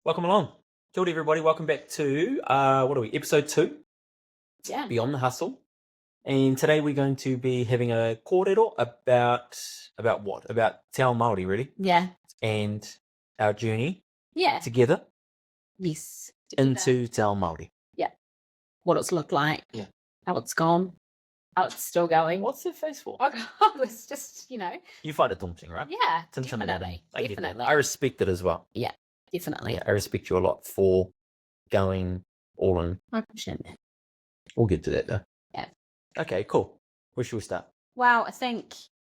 Welcome along. Kia ora, everybody. Welcome back to, what are we, episode 2, Yeah. Beyond the Hustle. And today we're going to be having a kōrero about what? About Te Ao Māori, really, Yeah. and our journey Yeah. together Yes. into Te Ao Māori. What it's looked like. Yeah. How it's gone. How it's still going. What's the face for? Oh, God, it's just, You find it daunting, right? Yeah. It's intimidating. Definitely. Definitely. I respect it as well. Definitely. Yeah, I respect you a lot for going all in. I appreciate that. We'll get to that, though. Yeah. Okay, cool. Where should we start? Well,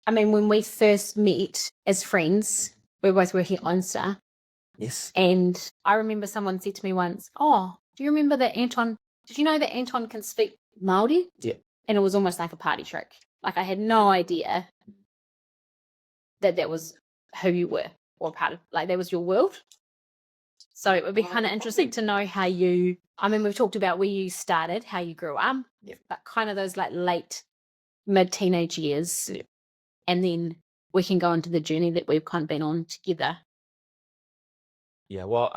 when we first met as friends, we were both working at Lone Star. Yes. And I remember someone said to me once, "Oh, do you remember that Anton? Did you know that Anton can speak Māori?" Yeah. And it was almost like a party trick. Like I had no idea that was who you were or part of, like that was your world. So it would be kind of interesting to know how we've talked about where you started, how you grew up, but kind of those like late, mid-teenage years. Yeah. And then we can go into the journey that we've kind of been on together. Yeah, well,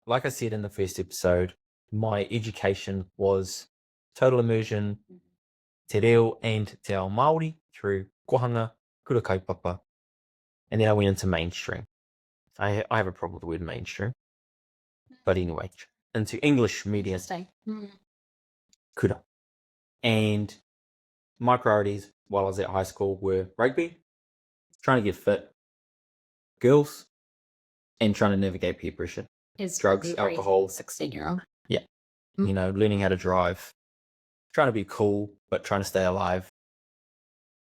like I said in the first episode, my education was total immersion, te reo and te ao Māori through kohanga, kura kaupapa, and then I went into mainstream. I have a problem with the word mainstream, but anyway, into English media, Interesting. kura. And my priorities while I was at high school were rugby, trying to get fit, girls, and trying to navigate peer pressure. Drugs, alcohol. 16-year-old. Yeah. Learning how to drive, trying to be cool, but trying to stay alive,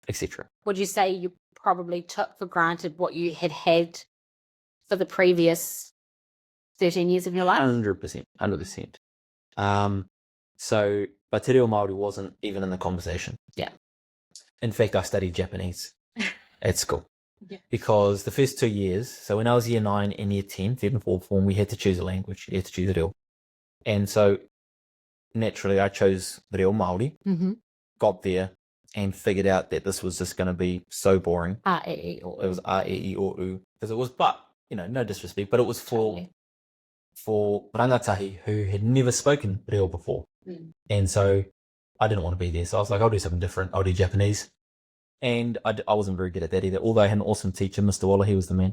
etc. Would you say you probably took for granted what you had for the previous 13 years of your life? 100%. 100%. But te reo Māori wasn't even in the conversation. Yeah. In fact, I studied Japanese at school. Yeah. Because the first 2 years, so when I was year 9 and year 10, third and fourth form, we had to choose a language. You had to choose a reo. And so naturally I chose the reo Māori, got there and figured out that this was just going to be so boring. It was a, e, I, o, u. Because it was, but, no disrespect, but it was for rangatahi who had never spoken reo before. And so I didn't want to be there. So I was like, I'll do something different. I'll do Japanese. And I wasn't very good at that either. Although I had an awesome teacher, Mr. Waller, he was the man.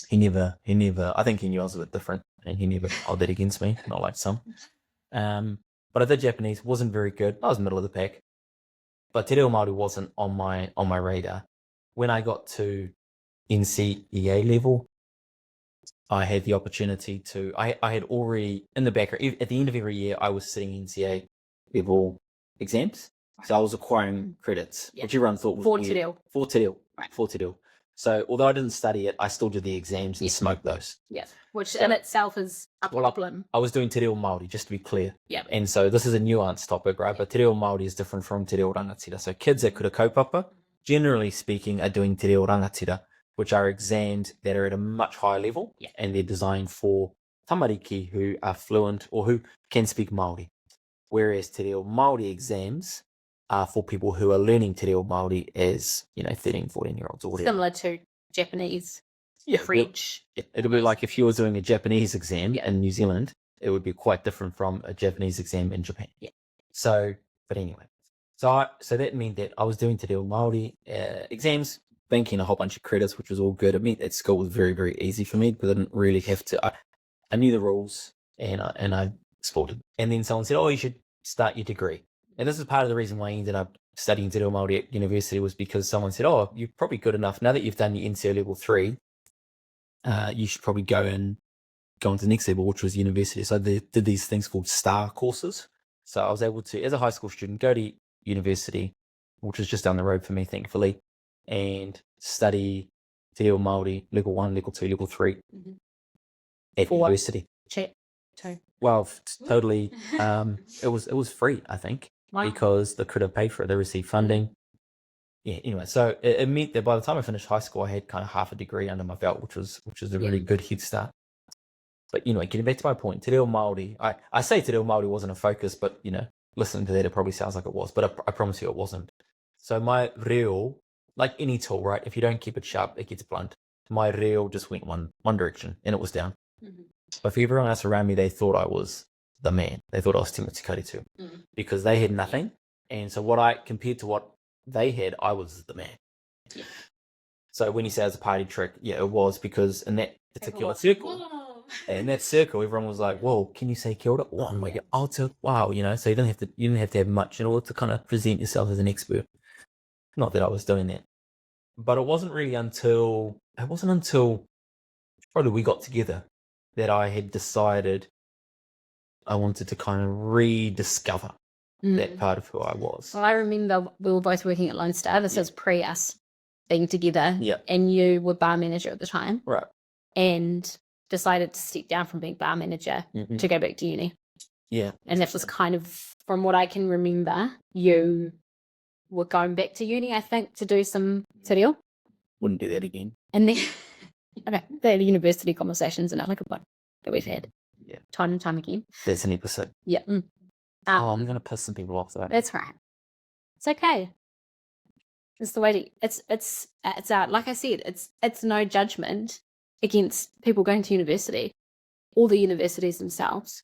He never, I think he knew I was a bit different and he never held that against me, not like some. But I did Japanese, wasn't very good. I was middle of the pack. But te reo Māori wasn't on my radar. When I got to NCEA level, I had the opportunity to, I had already in the background, at the end of every year, I was sitting NCEA level exams. So I was acquiring credits, which everyone thought was weird. For te reo. So although I didn't study it, I still did the exams and smoked those. Yeah, which in itself is a problem. I was doing te reo Māori, just to be clear. Yeah. And so this is a nuanced topic, right? But te reo Māori is different from te reo rangatira. So kids at kura kaupapa, generally speaking, are doing te reo rangatira, which are exams that are at a much higher level. Yeah. And they're designed for tamariki who are fluent or who can speak Māori. Whereas te reo Māori exams are for people who are learning te reo Māori as, 13, 14-year-olds or whatever. Similar to Japanese, French. It'll be like if you were doing a Japanese exam in New Zealand, it would be quite different from a Japanese exam in Japan. Yeah. So, but anyway. So that meant that I was doing te reo Māori exams, banking a whole bunch of credits, which was all good. It meant that school was very, very easy for me because I didn't really have to. I knew the rules and I explored it. And then someone said, "Oh, you should start your degree." And this is part of the reason why I ended up studying te reo Māori at university was because someone said, "Oh, you're probably good enough. Now that you've done your NCO level 3, you should probably go on to the next level," which was university. So they did these things called STAR courses. So I was able to, as a high school student, go to university, which was just down the road for me, thankfully, and study te reo Māori level 1, level 2, level 3 at university. Well, totally. It was free, I think. Wow. Because they could have paid for it. They received funding. Yeah, anyway, so it meant that by the time I finished high school, I had kind of half a degree under my belt, which was a really good head start. But anyway, getting back to my point, te reo Māori, I say te reo Māori wasn't a focus, but listening to that, it probably sounds like it was, but I promise you it wasn't. So my reo, like any tool, right? If you don't keep it sharp, it gets blunt. My reo just went one direction and it was down. But for everyone else around me, they thought I was the man. They thought I was Timothy Karitu because they had nothing. And so compared to what they had, I was the man. Yeah. So when you say it's a party trick, yeah, it was because in that particular circle, in that circle, everyone was like, "Whoa, can you say kia ora?" Oh my god, I'll tell. Wow, you know. So you didn't have to have much in order to kind of present yourself as an expert. Not that I was doing that, but it wasn't until probably we got together that I had decided I wanted to kind of rediscover that part of who I was. Well, I remember we were both working at Lone Star. This was pre us being together. Yeah. And you were bar manager at the time. Right. And decided to step down from being bar manager to go back to uni. Yeah. And that was kind of, from what I can remember, you were going back to uni, I think, to do some te reo. Wouldn't do that again. And then, okay, the university conversations and like a one that we've had. Yeah. Time and time again. There's an episode. Yeah. I'm going to piss some people off though. That's right. It's okay. It's the way to, it's like I said, it's no judgment against people going to university or the universities themselves.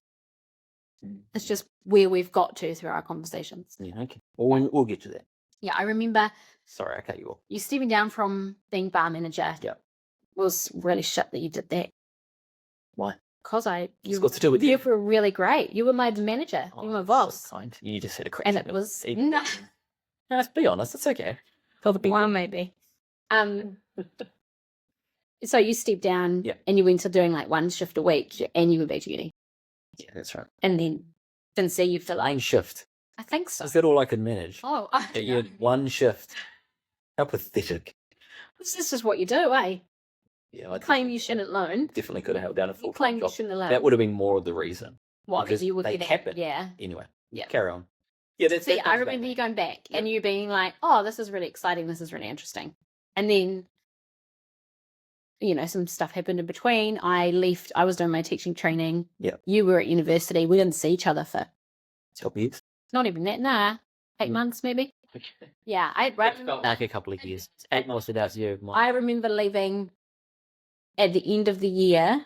It's just where we've got to through our conversations. Yeah, okay. We'll get to that. Yeah, I remember. Sorry, I cut you off. You stepping down from being bar manager. Yeah. Was really shit that you did that. Why? Because It's got to do with you. You were really great. You were my manager. You were my boss. So kind. You just had a crack. And it was no. Let's be honest. It's okay. Tell the people. Well, maybe. So you stepped down and you went to doing like one shift a week and you went back to uni. Yeah, that's right. And then didn't see you for like one shift. I think so. Is that all I could manage? Oh, you had one shift. How pathetic. This is just what you do, eh? Yeah, I claim you shouldn't learn. Definitely could have held down a full claim job. You shouldn't have learned. That would have been more of the reason. What? Because you would they happen. Yeah. Anyway. Yeah. Carry on. Yeah, that's See, I remember you going back and you being like, "Oh, this is really exciting. This is really interesting." And then, some stuff happened in between. I left. I was doing my teaching training. Yeah. You were at university. We didn't see each other for 12 years. Not even that. Nah, 8 months maybe. Okay. Yeah, I felt like a couple of years. 8 months without you. I remember leaving at the end of the year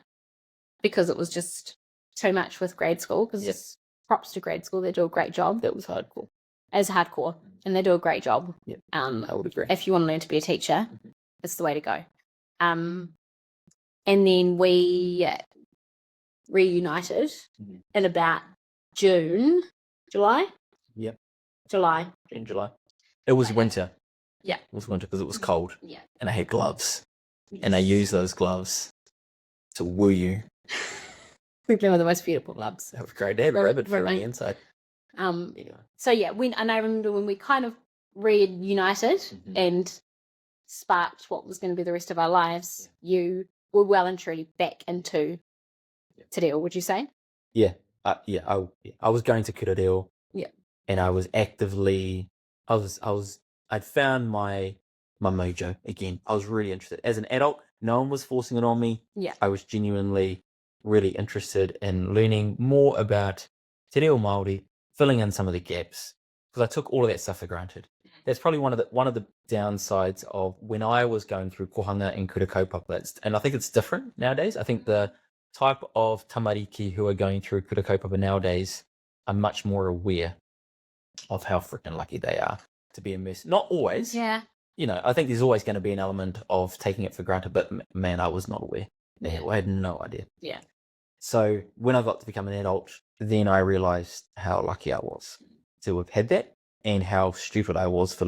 because it was just too much with grade school. Because props to grade school, they do a great job. That was hardcore. As hardcore, and they do a great job. Yeah, I would agree. If you want to learn to be a teacher, it's the way to go. And then we reunited in about July. Yep. July. In July. It was winter. Yeah. It was winter because it was cold. Yeah. And I had gloves. Yes. And I used those gloves to woo you. We play with the most beautiful gloves. That was great. They had a rabbit from the inside. So yeah, and I remember when we kind of reunited and sparked what was going to be the rest of our lives, you were well and truly back into te reo, would you say? Yeah. I was going to kura reo. Yeah. And I was actively, I'd found my mojo again. I was really interested. As an adult, no one was forcing it on me. Yeah. I was genuinely really interested in learning more about te reo Māori, filling in some of the gaps, because I took all of that stuff for granted. That's probably one of the downsides of when I was going through kohanga and kura kaupapa. And I think it's different nowadays. I think the type of tamariki who are going through kura kaupapa nowadays are much more aware of how freaking lucky they are to be immersed. Not always. Yeah. I think there's always going to be an element of taking it for granted, but man, I was not aware. Yeah. I had no idea. Yeah. So when I got to become an adult, then I realized how lucky I was to have had that and how stupid I was for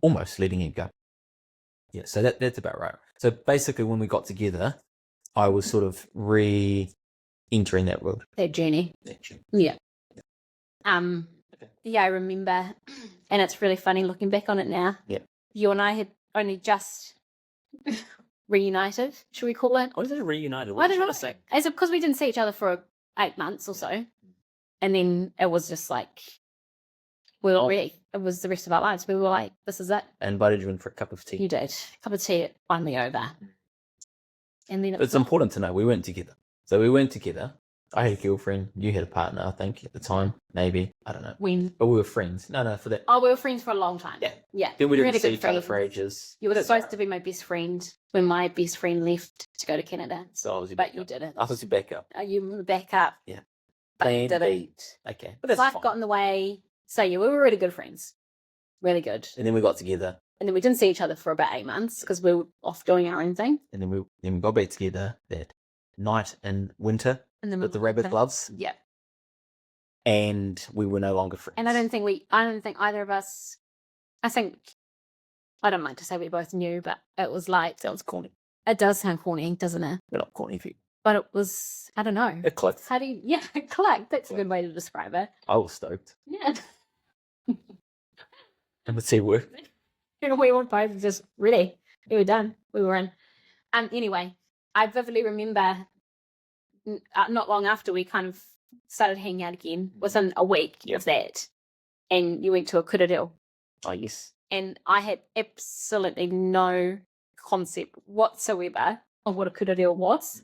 almost letting it go. Yeah, so that's about right. So basically when we got together, I was sort of re-entering that world. That journey. Yeah. Yeah, I remember, and it's really funny looking back on it now. Yeah. You and I had only just reunited, should we call it? What is it, reunited? What did I say? Because we didn't see each other for 8 months or so. And then it was just like, it was the rest of our lives. We were like, this is it. I invited you in for a cup of tea. You did. A cup of tea won me over. And then it's important to know we weren't together. So we weren't together. I had a girlfriend. You had a partner, I think, at the time. Maybe. I don't know. When? But we were friends. No, for that. Oh, we were friends for a long time. Yeah. Yeah. Then we didn't see each other for ages. You were supposed to be my best friend when my best friend left to go to Canada, So I was your but backup. you didn't. I was your backup. You were back up. Yeah. But Plan didn't. B. Okay. But that's Life fine. got in the way. So yeah, we were really good friends. Really good. And then we got together. And then we didn't see each other for about 8 months because we were off doing our own thing. And then we got back together that night in winter with the rabbit gloves. Yeah. And we were no longer friends. And I don't think either of us, I don't like to say we both knew, but it was like, Sounds corny. it does sound corny, doesn't it? We're not corny people. But it was, I don't know. It clicked. How do you, yeah, it clicked. That's a good way to describe it. I was stoked. Yeah. And let's see it work. We were both just ready. We were done. We were in. Anyway, I vividly remember not long after we kind of started hanging out again, within a week of that, and you went to a kura Oh, yes. and I had absolutely no concept whatsoever of what a kura was,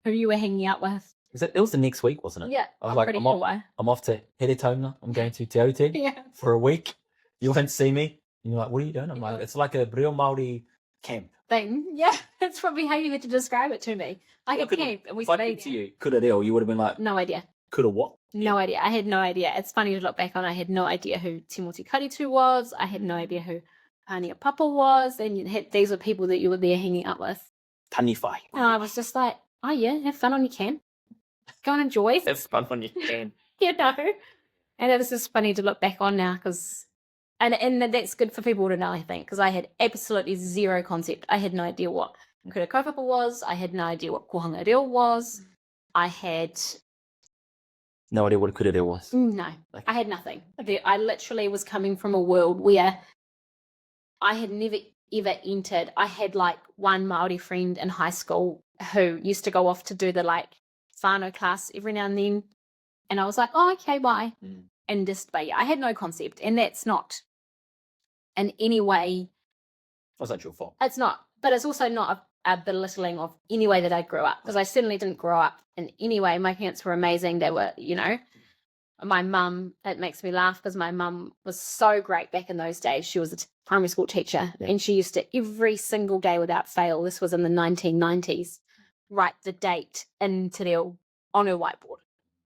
who you were hanging out with. It was the next week, wasn't it? Yeah, I was like, pretty I'm sure. off to Heretona. I'm going to Te Aute Yeah. for a week. You went to see me. And you're like, what are you doing? I'm like, it's like a real Māori camp. Thing. Yeah, that's probably how you had to describe it to me. Like a camp, and we If I stayed said to there. you, kura reo, you would have been like, No idea. kura what? No idea. I had no idea. It's funny to look back on. I had no idea who Timoti Karitu was. I had no idea who Pākehā Papa was. And these were people that you were there hanging out with. Tani whai. And I was just like, oh yeah, have fun on your camp. Go and enjoy. Have fun when you can. You know. And it was just funny to look back on now because, and that's good for people to know, I think, because I had absolutely zero concept. I had no idea what kura kaupapa was. I had no idea what kohanga reo was. I had No idea what a kura reo was. no, I had nothing. I literally was coming from a world where I had never ever entered. I had like one Māori friend in high school who used to go off to do the like whānau class every now and then. And I was like, oh, okay, bye. And just, but yeah, I had no concept. And that's not in any way. That's not your fault. It's not, but it's also not a belittling of any way that I grew up, because I certainly didn't grow up in any way. My parents were amazing. They were, you know, my mum, it makes me laugh because my mum was so great back in those days. She was a primary school teacher and she used to every single day without fail, this was in the 1990s, write the date in Te Reo on her whiteboard.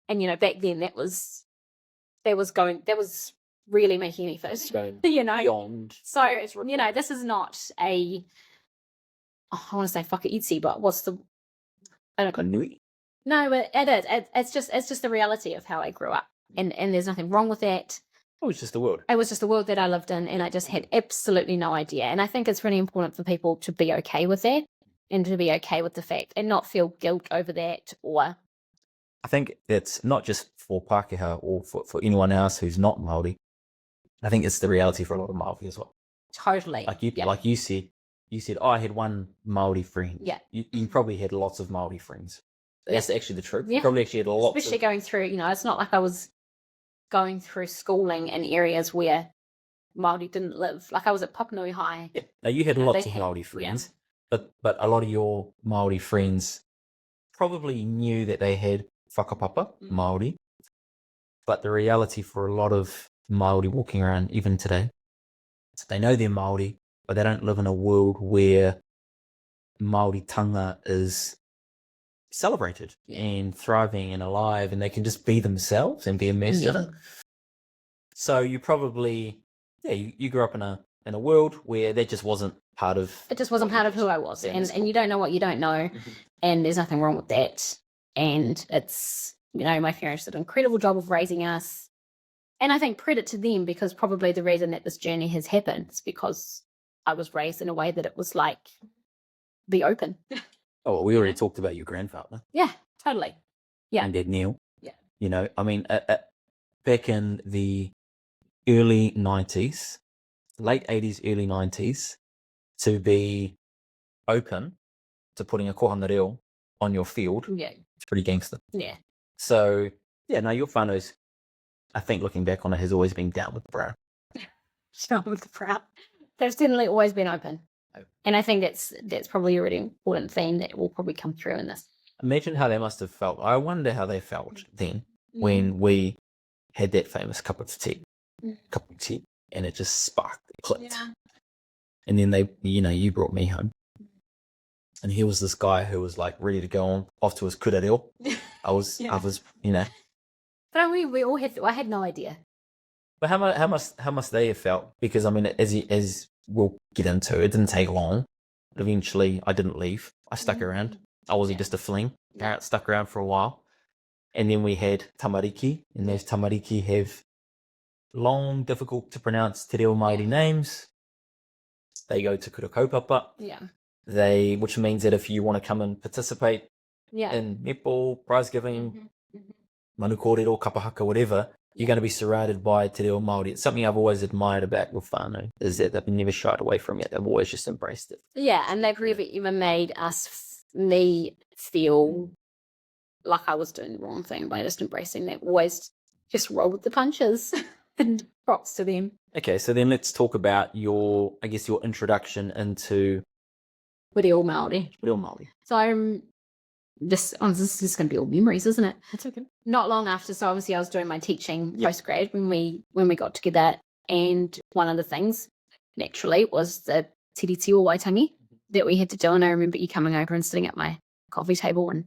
And, you know, back then that was really making me first, you know. Beyond. So, you know, this is not I want to say whakaitsi, but what's the, I don't know. Nui. No, but it is. It's just the reality of how I grew up. And there's nothing wrong with that. It was just the world. It was just the world that I lived in, and I just had absolutely no idea. And I think it's really important for people to be okay with that and to be okay with the fact and not feel guilt over that or... I think it's not just for Pākehā or for anyone else who's not Māori. I think it's the reality for a lot of Māori as well. Totally. Like you said, oh, I had one Māori friend. Yeah. You probably had lots of Māori friends. That's actually the truth. Yeah. You probably actually had lots Especially going through, you know, it's not like I was going through schooling in areas where Māori didn't live. Like I was at Papanui High. Yeah. Now you had lots of Māori friends, but a lot of your Māori friends probably knew that they had whakapapa, Māori. But the reality for a lot of Māori walking around even today, they know they're Māori, but they don't live in a world where Māoritanga is celebrated and thriving and alive, and they can just be themselves and be immersed in it. So you probably, you grew up in a world where that just wasn't part of. It just wasn't part of who I was, and you don't know what you don't know, and there's nothing wrong with that. And it's, you know, my parents did an incredible job of raising us, and I think credit to them, because probably the reason that this journey has happened is because I was raised in a way that it was like, be open. Oh, well, we already talked about your grandfather. Yeah, totally. Yeah. And Dad Neil. Yeah. You know, I mean, back in the early 90s, late 80s, early 90s, to be open to putting a kohanga reo on your field, it's pretty gangster. Yeah. So, no, your whānau's, I think looking back on it, has always been down with the brow. Down with the brow. They've certainly always been open. And I think that's probably a really important theme that will probably come through in this. Imagine how they must have felt. I wonder how they felt then when we had that famous cup of tea, and it just sparked, it clicked. Yeah. And then you brought me home. And here was this guy who was like ready to go on off to his kurereo. I was, you know. But we all had. I had no idea. But how must they have felt? Because I mean, as we'll get into, it didn't take long. Eventually, I didn't leave. I stuck around. I wasn't just a fling. I stuck around for a while. And then we had tamariki, and those tamariki have long, difficult to pronounce te reo Māori names. They go to kura kaupapa. Yeah. Which means that if you want to come and participate in netball, prize giving, manu kōrero, kapahaka, whatever, you're going to be surrounded by te reo Māori. It's something I've always admired about with whānau, is that they've never shied away from it. They've always just embraced it. Yeah, and they've really even made me feel like I was doing the wrong thing by just embracing that. Always just roll with the punches. And props to them. Okay, so then let's talk about your introduction into Reo Māori. Reo Māori. So this is just going to be all memories, isn't it? That's okay. Not long after, so obviously I was doing my teaching postgrad when we got together, and one of the things naturally was the tiriti o waitangi that we had to do. And I remember you coming over and sitting at my coffee table, and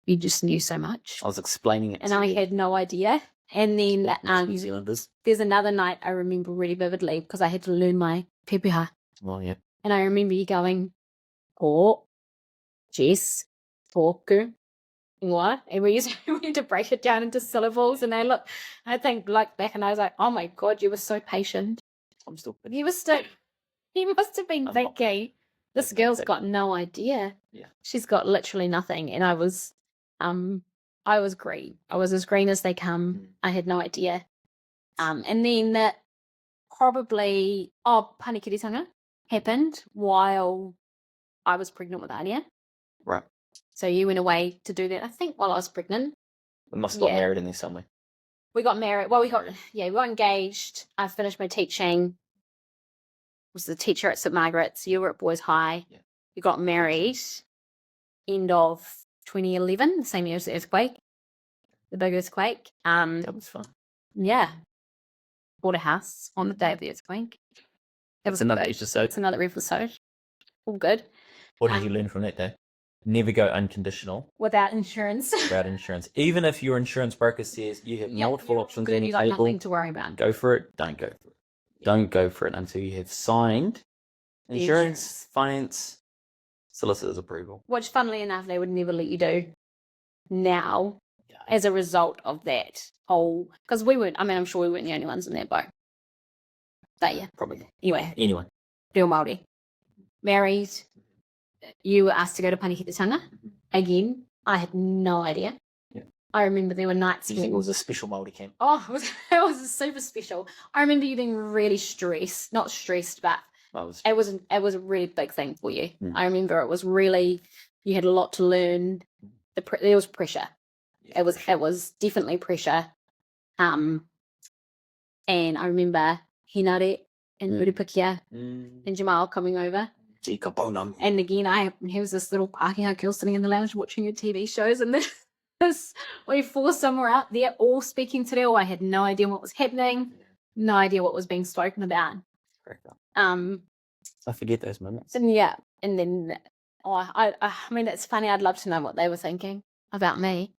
you just knew so much. I was explaining it, and I had no idea. And then New Zealanders. There's another night I remember really vividly because I had to learn my Pākehā. Well, yeah. And I remember you going, "Oh, Jess, tōku, ingoa." And we had to break it down into syllables. And I think back and I was like, "Oh my God, you were so patient." I'm still. He must have been thinking, this girl's got no idea. Yeah. She's got literally nothing. And I was green. I was as green as they come. I had no idea. And then probably, panekiritanga happened while I was pregnant with Anya. Right. So you went away to do that, I think, while I was pregnant. We must have got married in there somewhere. We got married. Well, we got engaged. I finished my teaching. Was the teacher at St. Margaret's. You were at Boys High. Yeah. We got married end of 2011, the same year as the earthquake, the big earthquake. That was fun. Yeah. Bought a house on the day of the earthquake. It's another episode. It's another episode. All good. What did you learn from that day? Never go unconditional. Without insurance. Even if your insurance broker says you have multiple options on your table, nothing to worry about. Go for it. Don't go for it. Don't go for it until you have signed insurance, finance, solicitor's approval. Which, funnily enough, they would never let you do now as a result of that whole... Because we weren't... I mean, I'm sure we weren't the only ones in that boat. But yeah. Probably. Anyway. Reo Māori. Married. You were asked to go to Pākehā. Again, I had no idea. Yeah. I remember there were nights... You think it was a special Māori camp? Oh, it was super special. I remember you being really stressed. Not stressed, but... It was a really big thing for you. I remember it was really, you had a lot to learn. There was pressure. Yeah, it was definitely pressure. And I remember Hinare and Rurupakia and Jamal coming over. And again, he was this little Pākehā girl sitting in the lounge watching your TV shows, and we four somewhere out there all speaking te reo. I had no idea what was happening, no idea what was being spoken about. I forget those moments. And then I mean, it's funny. I'd love to know what they were thinking about me.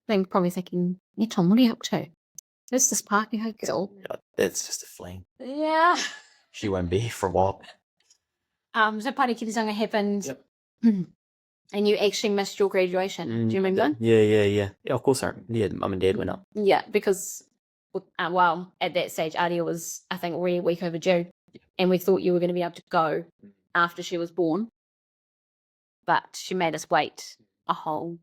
They're probably thinking, "Tom, what are you up to? There's this Pākehā girl." That's just a fling. Yeah. She won't be here for a while. So Panekiritanga happened. Yep. And you actually missed your graduation. Do you remember? Yeah. Of course, Mum and Dad went up. Yeah, because at that stage, Aria was, I think, already a week overdue, and we thought you were going to be able to go after she was born, but she made us wait a whole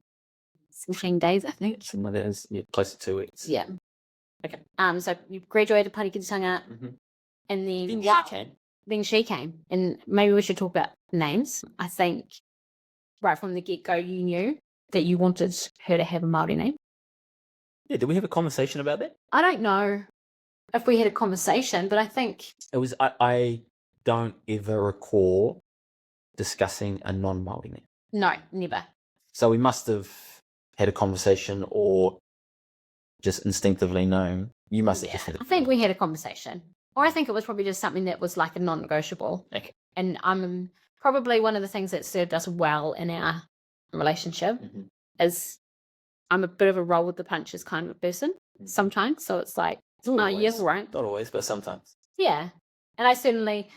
17 days, I think. Something like that is close to 2 weeks. Yeah. Okay. So you graduated Panekiritanga, and then Then she came, and maybe we should talk about names. I think right from the get-go, you knew that you wanted her to have a Māori name. Yeah, did we have a conversation about that? I don't know if we had a conversation, but I think... It was, I don't ever recall discussing a non-Māori name. No, never. So we must have had a conversation or just instinctively known. You must have had it. I think we had a conversation. Or I think it was probably just something that was like a non-negotiable. Okay. And I'm probably one of the things that served us well in our relationship is I'm a bit of a roll with the punches kind of a person sometimes. So it's like, oh, yes, right. Not always, but sometimes. Yeah. And I certainly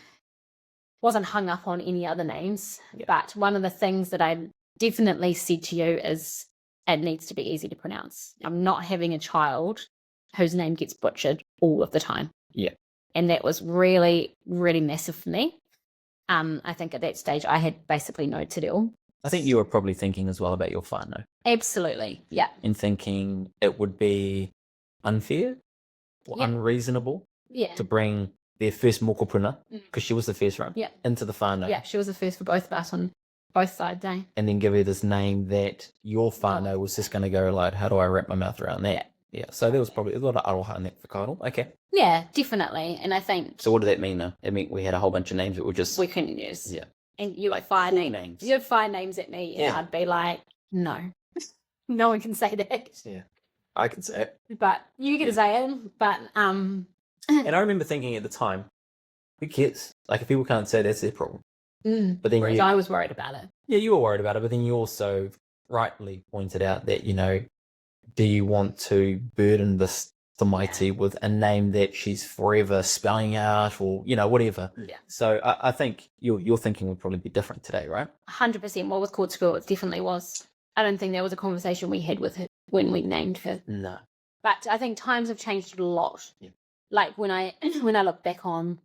wasn't hung up on any other names. Yeah. But one of the things that I definitely said to you is it needs to be easy to pronounce. I'm not having a child whose name gets butchered all of the time. Yeah. And that was really, really massive for me. I think at that stage I had basically no te reo. I think you were probably thinking as well about your whānau. Absolutely, yeah. And thinking it would be unfair or unreasonable to bring their first mokopuna, because she was the first one, into the whānau. Yeah, she was the first for both of us on both sides, eh? And then give her this name that your whānau was just going to go like, how do I wrap my mouth around that? Yeah, so there was probably a lot of aroha in that whakaaro. Okay. Yeah, definitely. And I think... So what did that mean though? It meant we had a whole bunch of names that were just... we couldn't use. Yeah. And you would fire names. You'd fire names at me and I'd be like, no. No one can say that. Yeah. I can say it. But you can say it. But and I remember thinking at the time, who cares? Like if people can't say it, that's their problem. But then I was worried about it. Yeah, you were worried about it, but then you also rightly pointed out that, you know, do you want to burden this Tamaiti with a name that she's forever spelling out or, you know, whatever. Yeah. So I think your thinking would probably be different today, right? 100%. What was called school, it definitely was. I don't think there was a conversation we had with her when we named her. No. But I think times have changed a lot. Yeah. Like when I look back on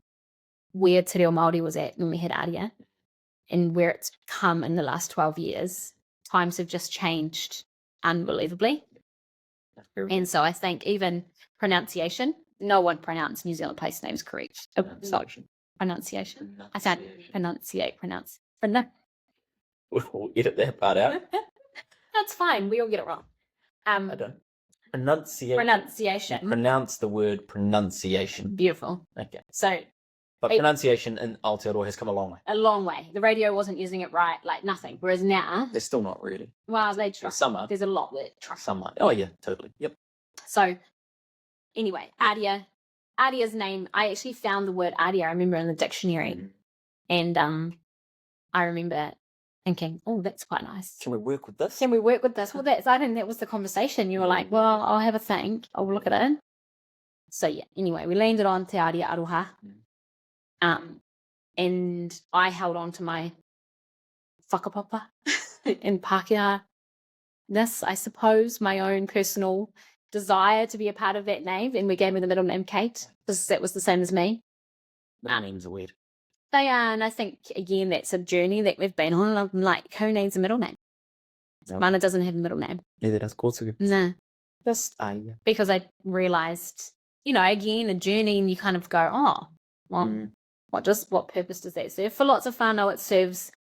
where te reo Māori was at when we had Aria and where it's come in the last 12 years, times have just changed unbelievably. And so I think even pronunciation, no one pronounced New Zealand place names correct. Pronunciation. I said pronounce. We'll edit that part out. That's fine. We all get it wrong. I don't. Pronunciation. Pronounce the word pronunciation. Beautiful. Okay. So. But pronunciation in Aotearoa has come a long way. A long way. The radio wasn't using it right, like nothing. Whereas now... they're still not really. Well, they try. Some are. There's a lot that try. Some are. Oh, yeah, totally. Yep. So, anyway, Aria. Aria's name, I actually found the word Aria, I remember, in the dictionary. And I remember thinking, oh, that's quite nice. Can we work with this? Well, that was the conversation. You were like, well, I'll have a think. I'll look at it. So, yeah, anyway, we landed on Te Aria Aroha. And I held on to my whakapapa in Pākehā. This, I suppose, my own personal desire to be a part of that name. And we gave me the middle name Kate, because that was the same as me. Middle names are weird. They are, and I think, again, that's a journey that we've been on. I'm like, who needs a middle name? Nope. Mana doesn't have a middle name. Neither does Kōtuku. No. Just because I realised, you know, again, a journey, and you kind of go, oh, well, what purpose does that serve? For lots of whānau, it serves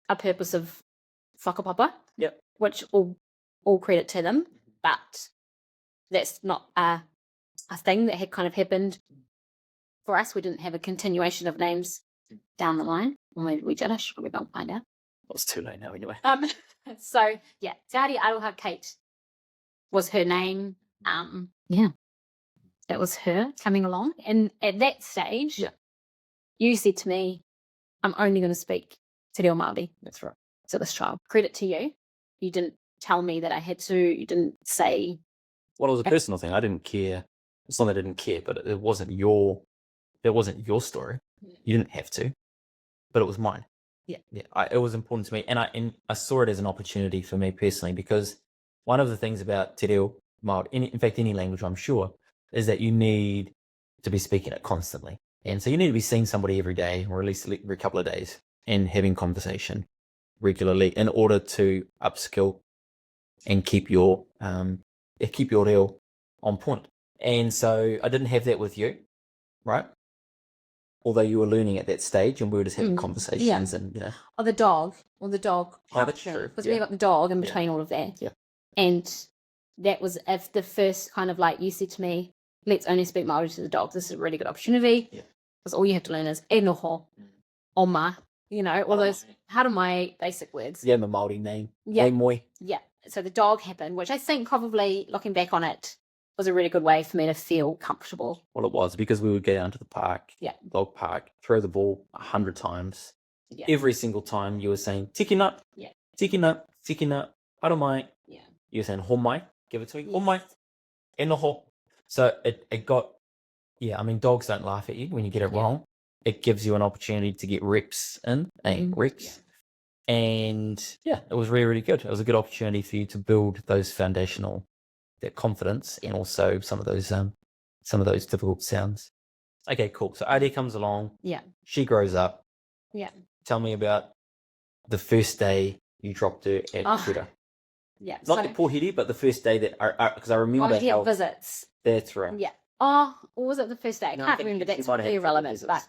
a purpose of whakapapa, which all credit to them, but that's not a thing that had kind of happened for us. We didn't have a continuation of names down the line. We did. I should probably go find out. Well, it's too late now anyway. So, yeah, Te Aria Aroha Kate was her name. That was her coming along. And at that stage, you said to me, I'm only going to speak te reo Māori. That's right. To this child. Credit to you. You didn't tell me that I had to. You didn't say. Well, it was a personal thing. I didn't care. It's not that I didn't care, but it wasn't your story. You didn't have to, but it was mine. Yeah. It was important to me, and I saw it as an opportunity for me personally, because one of the things about te reo Māori, in fact, any language, I'm sure, is that you need to be speaking it constantly. And so you need to be seeing somebody every day, or at least every couple of days, and having conversation regularly in order to upskill and keep your reo on point. And so I didn't have that with you, right? Although you were learning at that stage, and we were just having conversations, and you know. Oh, the dog. Well, the dog. Oh, that's true. Because we got the dog in between all of that. Yeah. And that was the first kind of like, you said to me, let's only speak Māori to the dog. This is a really good opportunity. Yeah. Because all you have to learn is e noho, oma, you know, all those haramai basic words. Yeah, my Māori name. Yeah. E moi. Yeah. So the dog happened, which I think probably, looking back on it, was a really good way for me to feel comfortable. Well, it was, because we would go down to the park, dog park, throw the ball 100 times, Yeah. every single time you were saying tikina, Yeah. tikina, tikina, aramai. Yeah. You were saying homai, give it to me, Yes. homai, enoho. So it got, yeah, I mean, dogs don't laugh at you when you get it Yeah. wrong. It gives you an opportunity to get reps in, reps. Yeah. And yeah, it was really, really good. It was a good opportunity for you to build those foundational, that confidence, and also some of those difficult sounds. Okay, cool. So Adi comes along. Yeah. She grows up. Yeah. Tell me about the first day you dropped her at Kura. Yeah. Not the Pohiri, but the first day that, because I remember how visits. That's right. Yeah. Oh, or was it the first day? I can't remember. That's irrelevant. But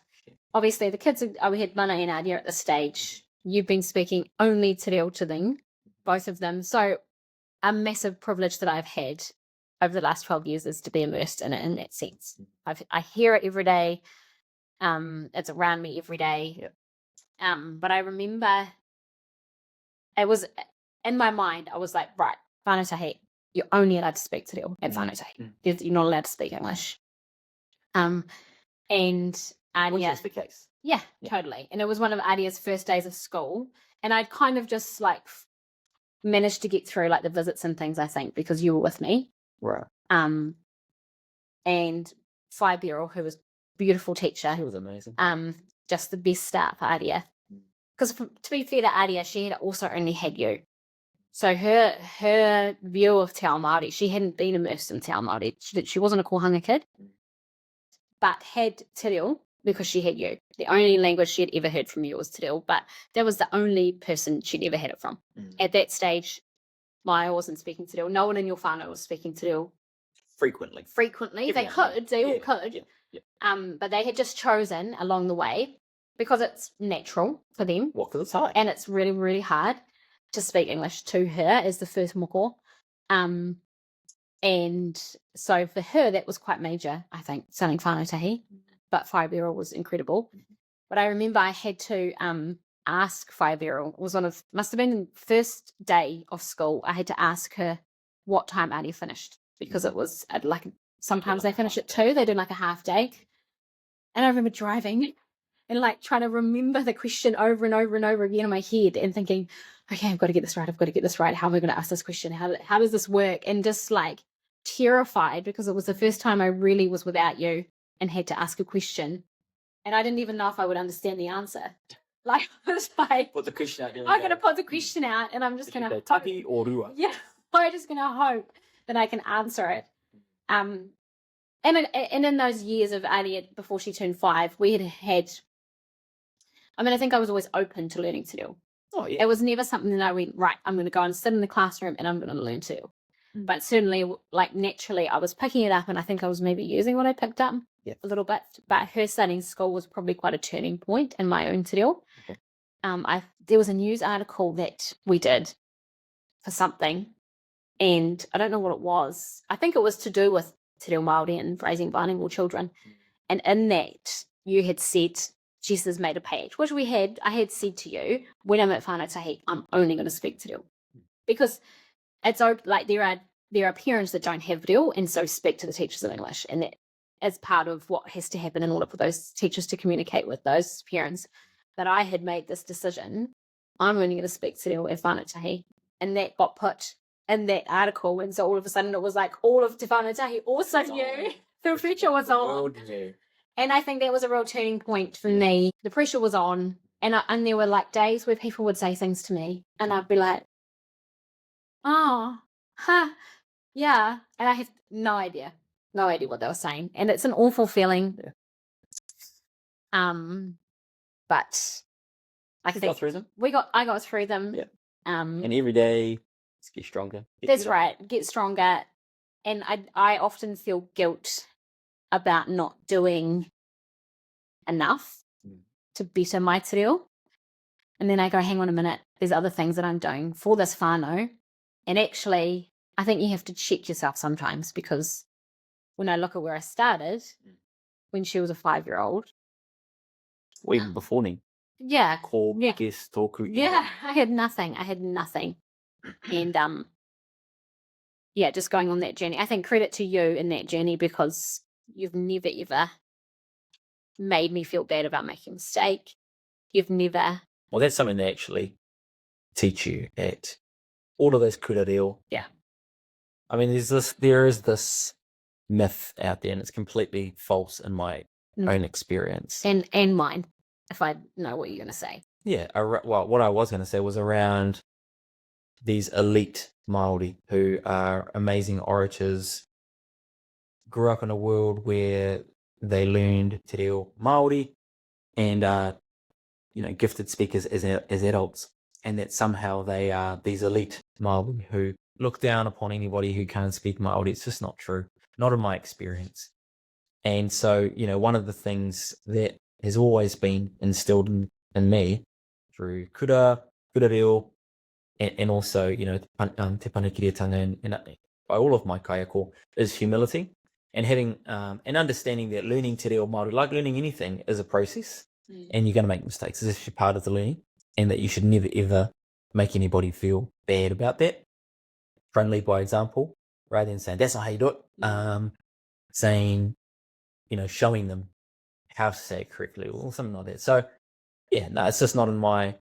obviously, the kids, we had Mana and Adia at the stage. You've been speaking only te reo to them, both of them. So a massive privilege that I've had over the last 12 years is to be immersed in it in that sense. I hear it every day. It's around me every day. Yeah. But I remember it was in my mind, I was like, right, whānau, you're only allowed to speak te reo at whānau. You're not allowed to speak English. And Adia, Which is the case. yeah, totally. And it was one of Adia's first days of school. And I'd kind of just like managed to get through like the visits and things, I think, because you were with me. Right. And 5-year-old, who was a beautiful teacher. He was amazing. Just the best start for Adia. Because to be fair to Adia, she had also only had you. So her view of Te Ao Māori, she hadn't been immersed in Te Ao Māori. She wasn't a kohanga kid, but had te reo because she had you. The only language she had ever heard from you was te reo, but that was the only person she'd ever had it from. At that stage, Maya wasn't speaking te reo. No one in your whānau was speaking te reo. Frequently. They could. They all could. Yeah. But they had just chosen along the way, because it's natural for them. What? Because it's hard. And it's really, really hard to speak English to her as the first moko. And so for her, that was quite major, I think, selling whānau tahi. But 5-year-old was incredible. But I remember I had to ask 5-year-old, must have been the first day of school, I had to ask her what time Adi finished, because it was sometimes they finish at 2, they do like a half day. And I remember driving and like trying to remember the question over and over and over again in my head and thinking, okay, I've got to get this right. How am I going to ask this question? How does this work? And just like terrified, because it was the first time I really was without you and had to ask a question. And I didn't even know if I would understand the answer. Like, I was like, put the question out. I'm going to put the question out and I'm just going to Taki or rua. Yeah, I'm just going to hope that I can answer it. And in those years of Adia before she turned 5, we had I think I was always open to learning te reo. Oh, yeah. It was never something that I went, right, I'm going to go and sit in the classroom and I'm going to learn te reo. But certainly, like, naturally, I was picking it up, and I think I was maybe using what I picked up a little bit. But her studying school was probably quite a turning point in my own te reo. Okay. There was a news article that we did for something, and I don't know what it was. I think it was to do with te reo Māori and raising bilingual children. And in that, you had said, Jess has made a page, which I had said to you, when I'm at whānau tahi, I'm only going to speak te reo. Because it's like there are parents that don't have reo and so speak to the teachers in English, and that is part of what has to happen in order for those teachers to communicate with those parents. That I had made this decision, I'm only going to speak te reo at whānau tahi, and that got put in that article, and so all of a sudden it was like all of te whānau tahi also knew the pressure was on. And I think that was a real turning point for me. The pressure was on, and there were like days where people would say things to me, and I'd be like, oh, yeah. And I had no idea what they were saying. And it's an awful feeling. Yeah. But I think got through them. I got through them. Yeah. And every day, get stronger. That's right. Get stronger. And I often feel guilt about not doing enough to better my te reo. And then I go, hang on a minute, there's other things that I'm doing for this whānau. And actually, I think you have to check yourself sometimes, because when I look at where I started, when she was a 5-year-old. Or even before me. Yeah. Guess, tōku. Yeah, I had nothing. And, just going on that journey. I think credit to you in that journey, because you've never, ever made me feel bad about making a mistake. You've never Well, that's something they actually teach you at all of those kura reo. Yeah. I mean, there is this myth out there, and it's completely false in my own experience. And mine, if I know what you're going to say. Yeah. Well, what I was going to say was around these elite Māori who are amazing orators, grew up in a world where they learned te reo Māori and are, gifted speakers as adults, and that somehow they are these elite Māori who look down upon anybody who can't speak Māori. It's just not true. Not in my experience. And so, one of the things that has always been instilled in me through kura reo, and also, te panakiriatanga and by all of my kaiako, is humility, and having and understanding that learning te reo Māori, like learning anything, is a process, and you're going to make mistakes. It's actually part of the learning, and that you should never ever make anybody feel bad about that. Try and lead by example, rather than saying that's not how you do it. Saying, showing them how to say it correctly or something like that. So yeah, no, it's just not in my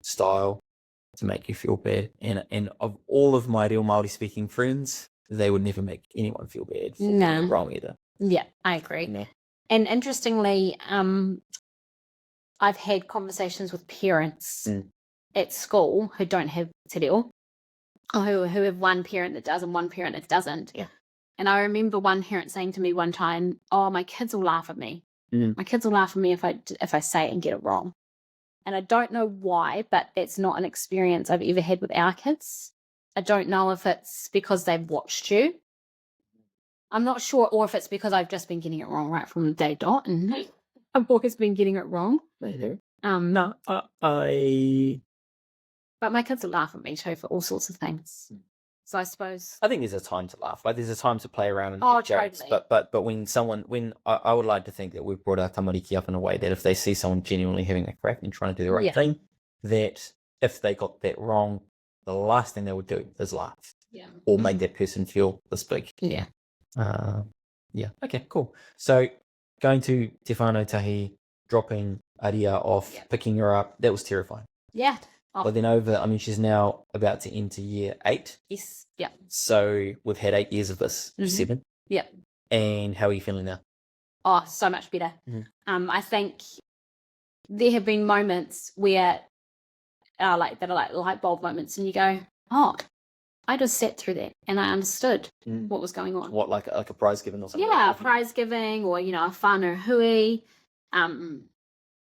style to make you feel bad. And of all of my real Māori speaking friends, they would never make anyone feel bad for being wrong either. Yeah, I agree. No. And interestingly, I've had conversations with parents at school who don't have te reo, or who have one parent that does and one parent that doesn't. Yeah. And I remember one parent saying to me one time, "Oh, my kids will laugh at me. My kids will laugh at me if I say it and get it wrong." And I don't know why, but it's not an experience I've ever had with our kids. I don't know if it's because they've watched you. I'm not sure, or if it's because I've just been getting it wrong right from the day dot, and I've always been getting it wrong. No, But my kids will laugh at me too for all sorts of things. So I suppose I think there's a time to laugh. Like there's a time to play around and Oh, make jokes. totally. But when I would like to think that we've brought our tamariki up in a way that if they see someone genuinely having a crack and trying to do the right thing, that if they got that wrong, the last thing they would do is laugh. Yeah. Or make that person feel this big. Yeah. Yeah. Okay, cool. So going to Te Whānau Tahi, dropping Aria off, picking her up, that was terrifying. Yeah. Oh. But then she's now about to enter year 8. Yes. Yeah. So we've had 8 years of this, 7. Yep. And how are you feeling now? Oh, so much better. I think there have been moments where that are like light bulb moments, and you go, "Oh, I just sat through that and I understood what was going on." What, like a prize giving or something? Yeah, prize giving, or a whānau hui.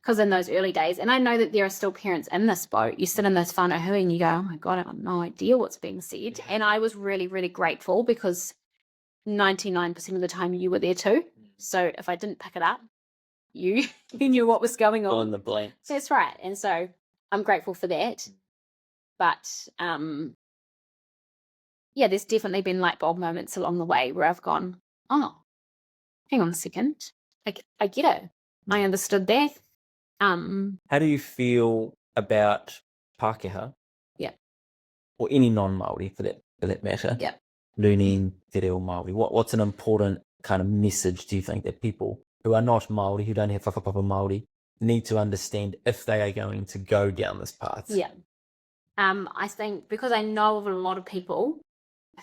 Because in those early days, and I know that there are still parents in this boat, you sit in those whānau hui and you go, "Oh my God, I have no idea what's being said." And I was really, really grateful because 99% of the time you were there too. So if I didn't pick it up, you knew what was going on. Fill in the blanks. That's right. And so I'm grateful for that. But yeah, there's definitely been light bulb moments along the way where I've gone, "Oh, hang on a second. I get it. I understood that." How do you feel about Pākehā? Yeah. Or any non-Māori for that matter? Yeah. Learning te reo Māori. What's an important kind of message do you think that people who are not Māori, who don't have whakapapa Māori, need to understand if they are going to go down this path? Yeah. I think because I know of a lot of people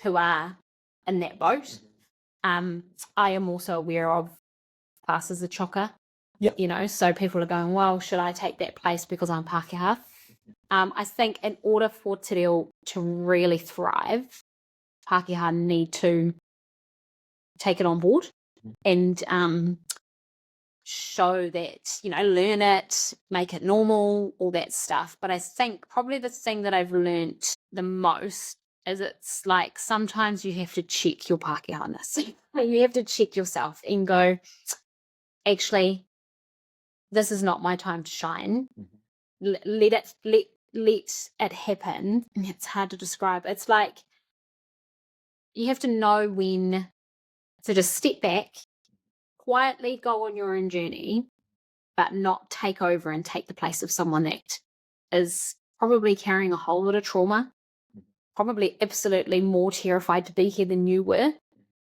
who are in that boat, I am also aware of classes of choka. Yep. So people are going, "Well, should I take that place because I'm Pākehā?" I think in order for te reo to really thrive, Pākehā need to take it on board and show that, learn it, make it normal, all that stuff. But I think probably the thing that I've learnt the most is it's like sometimes you have to check your Pākehā-ness. You have to check yourself and go, actually, this is not my time to shine. Let it happen. And it's hard to describe. It's like you have to know when to just step back, quietly go on your own journey, but not take over and take the place of someone that is probably carrying a whole lot of trauma, probably absolutely more terrified to be here than you were.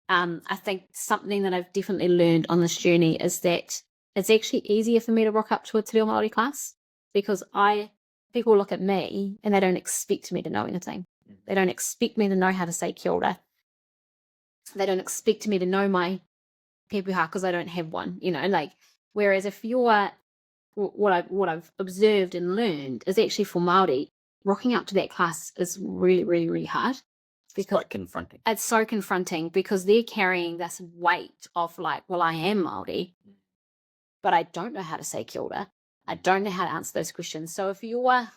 I think something that I've definitely learned on this journey is that it's actually easier for me to rock up to a Te Reo Māori class because people look at me and they don't expect me to know anything. They don't expect me to know how to say kia ora. They don't expect me to know my Pākehā because I don't have one, whereas if you're, what I've observed and learned is actually for Māori, rocking up to that class is really, really, really hard. It's quite confronting. It's so confronting because they're carrying this weight of like, well, I am Māori, but I don't know how to say kia ora. I don't know how to answer those questions. So if you're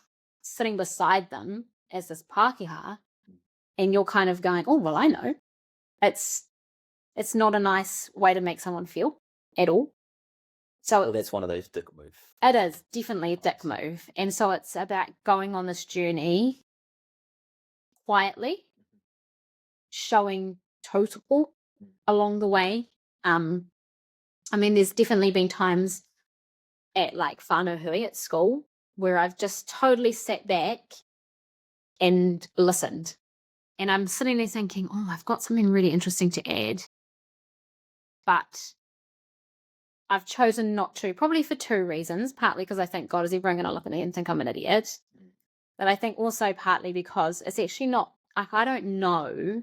sitting beside them as this Pākehā and you're kind of going, oh, well, I know, it's not a nice way to make someone feel at all. So that's one of those dick moves. It is definitely a dick move. And so it's about going on this journey quietly, showing tautoko along the way. There's definitely been times at like whānau hui at school where I've just totally sat back and listened. And I'm sitting there thinking, oh, I've got something really interesting to add. But I've chosen not to, probably for two reasons. Partly because I think, God, is everyone going to look at me and think I'm an idiot? But I think also partly because it's actually not, like, I don't know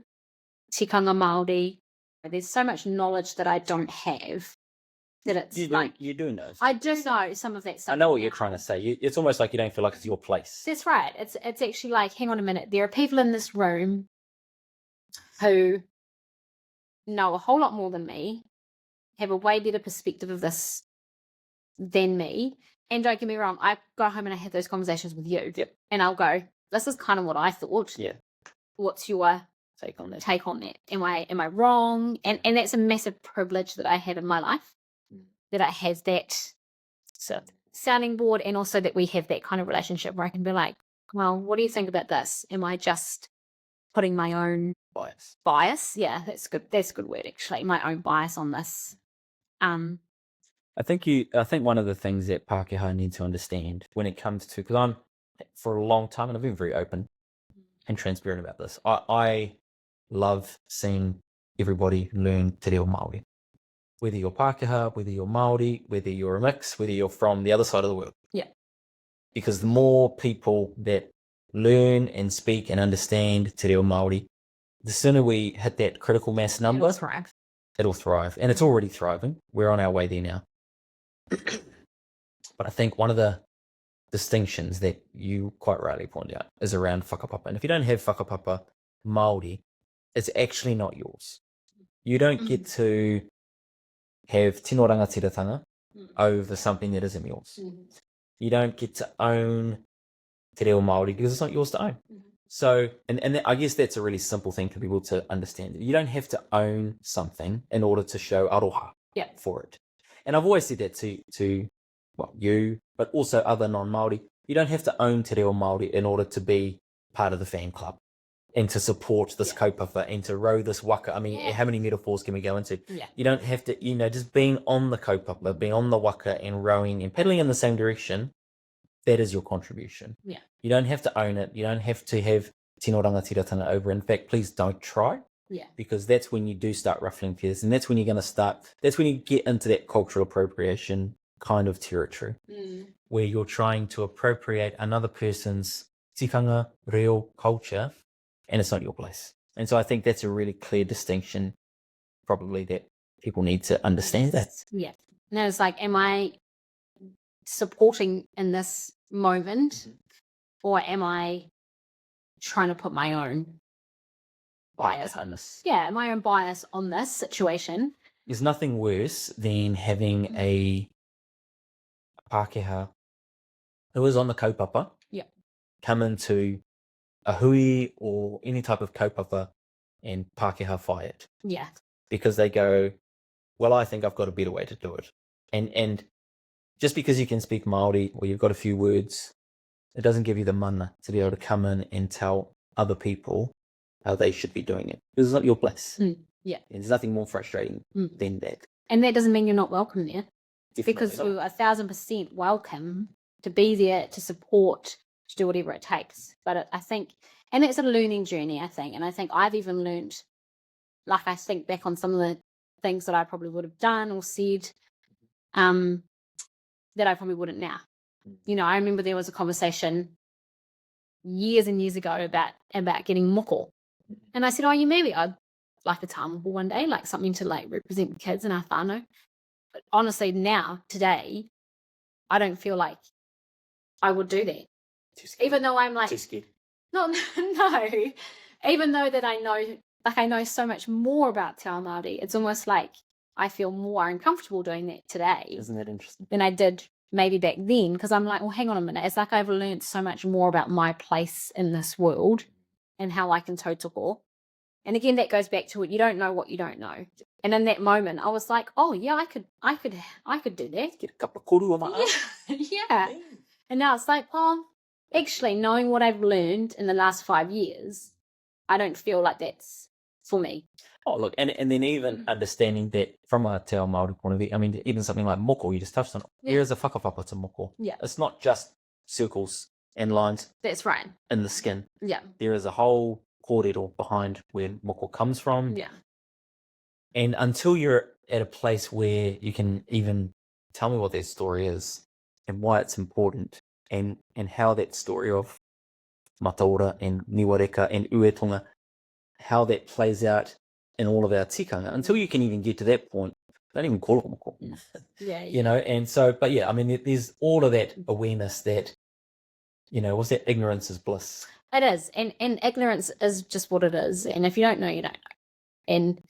tikanga Māori. There's so much knowledge that I don't have that it's you do know. I do know some of that stuff. I know what you're trying to say. It's almost like you don't feel like it's your place. That's right. It's actually like, hang on a minute. There are people in this room who know a whole lot more than me, have a way better perspective of this than me. And don't get me wrong, I go home and I have those conversations with you. Yep. And I'll go, this is kind of what I thought. Yeah. What's your take on that? Am I wrong? And that's a massive privilege that I have in my life, that I have that sounding board, and also that we have that kind of relationship where I can be like, well, what do you think about this? Am I just putting my own bias? Yeah, that's good. That's a good word, actually. My own bias on this. I think one of the things that Pākehā need to understand when it comes to, because I'm for a long time and I've been very open and transparent about this. I love seeing everybody learn Te Reo Māori. Whether you're Pākehā, whether you're Māori, whether you're a mix, whether you're from the other side of the world. Yeah. Because the more people that learn and speak and understand Te Reo Māori, the sooner we hit that critical mass number, it'll thrive. And it's already thriving. We're on our way there now. But I think one of the distinctions that you quite rightly point out is around whakapapa. And if you don't have whakapapa Māori, it's actually not yours. You don't get to have tino rangatiratanga over something that isn't yours. You don't get to own Te Reo Māori because it's not yours to own. So, and I guess that's a really simple thing for people to understand. You don't have to own something in order to show aroha for it. And I've always said that to you, but also other non-Māori. You don't have to own Te Reo Māori in order to be part of the fan club and to support this kaupapa and to row this waka. I mean, how many metaphors can we go into? Yeah. You don't have to, just being on the kaupapa, being on the waka and rowing and paddling in the same direction, that is your contribution. Yeah. You don't have to own it. You don't have to have tino rangatiratanga over. In fact, please don't try. Yeah. Because that's when you do start ruffling feathers, and that's when you're going to that's when you get into that cultural appropriation kind of territory, where you're trying to appropriate another person's tikanga, reo culture, and it's not your place. And so I think that's a really clear distinction, probably, that people need to understand that. Yeah. No, it's like, am I supporting in this moment, or am I trying to put my own bias on this? Yeah, my own bias on this situation. There's nothing worse than having a Pākehā who is on the kaupapa come into a hui or any type of kaupapa and Pākehā fire it. Yeah. Because they go, well, I think I've got a better way to do it. And just because you can speak Māori or you've got a few words, it doesn't give you the mana to be able to come in and tell other people how they should be doing it. Because it's not your place. Yeah. And there's nothing more frustrating than that. And that doesn't mean you're not welcome there. Definitely because we're 1,000% welcome to be there, to support, to do whatever it takes. But I think, and it's a learning journey, I think. And I think I've even learned, like, I think back on some of the things that I probably would have done or said that I probably wouldn't now. You know, I remember there was a conversation years and years ago about getting moko. And I said, oh, maybe I'd like a tāmoko one day, like something to like represent the kids in our whānau. But honestly, now, today, I don't feel like I would do that. Even though I'm like, too scared. No, even though that I know so much more about Te Ao Māori, it's almost like I feel more uncomfortable doing that today. Isn't that interesting? Than I did maybe back then, because I'm like, well, hang on a minute. It's like I've learned so much more about my place in this world and how I can tautoko. And again, that goes back to it. You don't know what you don't know. And in that moment, I was like, oh yeah, I could do that. Get a couple of koru on my arm. Yeah. And now it's like, well, actually, knowing what I've learned in the last 5 years, I don't feel like that's for me. Oh, look, and then even understanding that from a Te Ao Māori point of view, I mean, even something like moko, you just touched on it. Yeah. There is a whakapapa to moko. Yeah. It's not just circles and lines That's right. in the skin. Yeah. There is a whole kōrero behind where moko comes from. Yeah. And until you're at a place where you can even tell me what that story is and why it's important and how that story of Mataora and Niwareka and Uetonga, how that plays out in all of our tikanga, until you can even get to that point, don't even call it moko. Yeah. You know, and so, but yeah, I mean, there's all of that awareness that, you know, what's that? Ignorance is bliss. It is. And ignorance is just what it is. And if you don't know, you don't know. And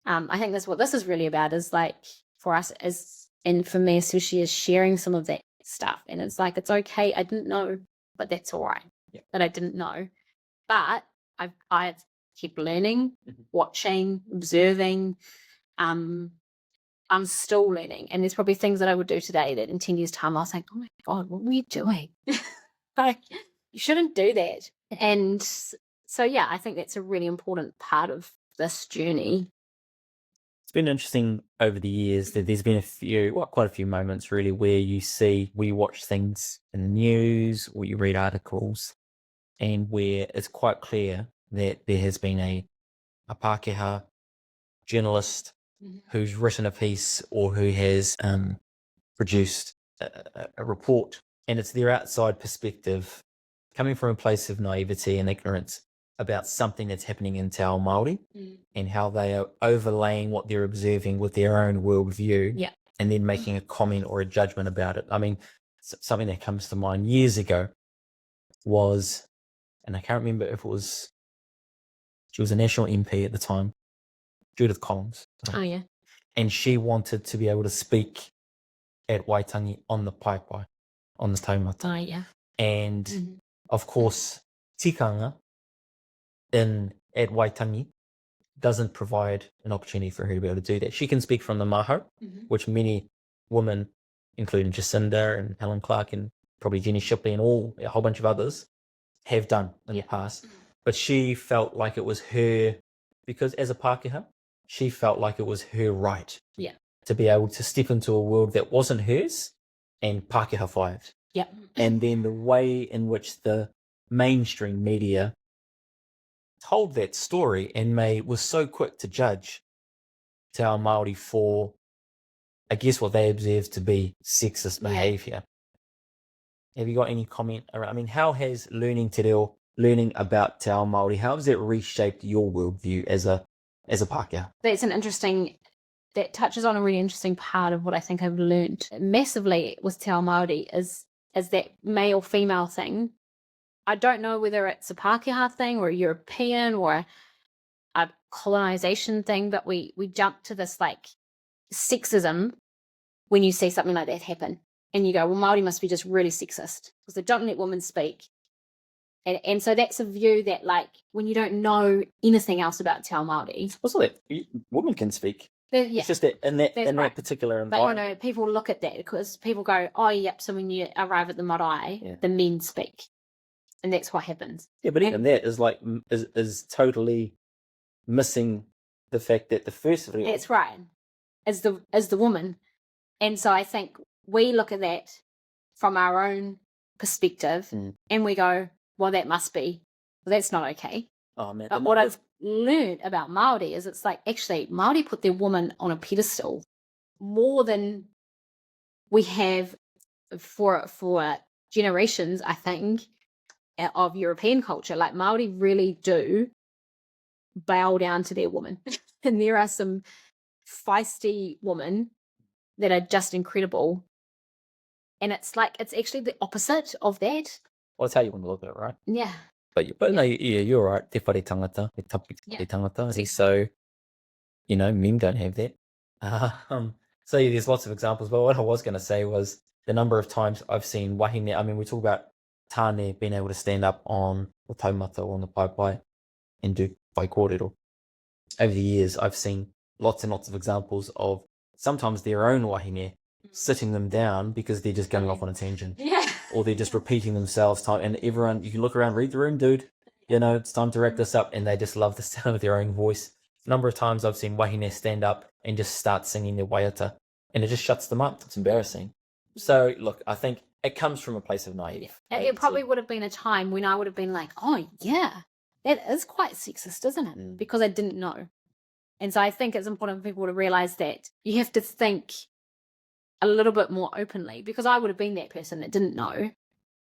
I think that's what this is really about, is like for us and for me especially, is sharing some of that stuff. And it's like, it's okay. I didn't know, but that's all right. Yeah. That I didn't know. But I keep learning, watching, observing. I'm still learning. And there's probably things that I would do today that in 10 years' time, I was like, oh my God, what were you doing? Like, you shouldn't do that. And so, yeah, I think that's a really important part of this journey. It's been interesting over the years that there's been quite a few moments really where you watch things in the news or you read articles and where it's quite clear that there has been a Pākehā journalist who's written a piece or who has produced a report, and it's their outside perspective coming from a place of naivety and ignorance about something that's happening in Te Ao Māori and how they are overlaying what they're observing with their own worldview and then making a comment or a judgment about it. I mean, something that comes to mind years ago was, and I can't remember if she was a national MP at the time, Judith Collins. Oh, yeah. And she wanted to be able to speak at Waitangi on the paipai, on the taumata. Oh, yeah. And, of course, tikanga at Waitangi doesn't provide an opportunity for her to be able to do that. She can speak from the maho, which many women, including Jacinda and Helen Clark and probably Jenny Shipley and a whole bunch of others, have done in the past. But she felt like it was her, because as a Pākehā, she felt like it was her right to be able to step into a world that wasn't hers and Pākehā fired. Yeah. And then the way in which the mainstream media told that story and was so quick to judge Te Ao Māori for, I guess, what they observed to be sexist behaviour. Have you got any comment around? I mean, how has learning about Te Ao Māori, how has it reshaped your worldview as a Pākehā? That touches on a really interesting part of what I think I've learned massively with Te Ao Māori is that male-female thing. I don't know whether it's a Pākehā thing or a European or a colonization thing, but we jump to this like sexism when you see something like that happen. And you go, well, Māori must be just really sexist because they don't let women speak. And so that's a view that, like, when you don't know anything else about Te Ao Māori. Also, that women can speak. Yeah. It's just that in that particular environment. But, you know, people look at that because people go, oh, yep, so when you arrive at the marae, the men speak. And that's what happens. Yeah, but even that is totally missing the fact that the first of it. That's right. As the woman. And so I think we look at that from our own perspective and we go, well, that must be, well, that's not okay. Oh, man. But what I've learned about Māori is it's like, actually, Māori put their woman on a pedestal more than we have for generations, I think, of European culture, like Māori really do bow down to their woman. And there are some feisty women that are just incredible. And it's actually the opposite of that. Well, that's how you want to look at it, right? Yeah. But no, yeah, you're right. Te whare tangata, te tapu te tangata. So, men don't have that. So yeah, there's lots of examples. But what I was going to say was the number of times I've seen wahine. I mean, we talk about tāne being able to stand up on the taumata or on the pai and do whai kōrero. Over the years, I've seen lots and lots of examples of sometimes their own wahine sitting them down because they're just going off on a tangent. Yeah. Or they're just repeating themselves. And everyone, you can look around, read the room, dude. It's time to wrap this up. And they just love the sound of their own voice. A number of times I've seen wahine stand up and just start singing their waiata. And it just shuts them up. It's embarrassing. So, look, I think it comes from a place of naive. It probably would have been a time when I would have been like, oh, yeah, that is quite sexist, isn't it? Because I didn't know. And so I think it's important for people to realize that you have to think a little bit more openly, because I would have been that person that didn't know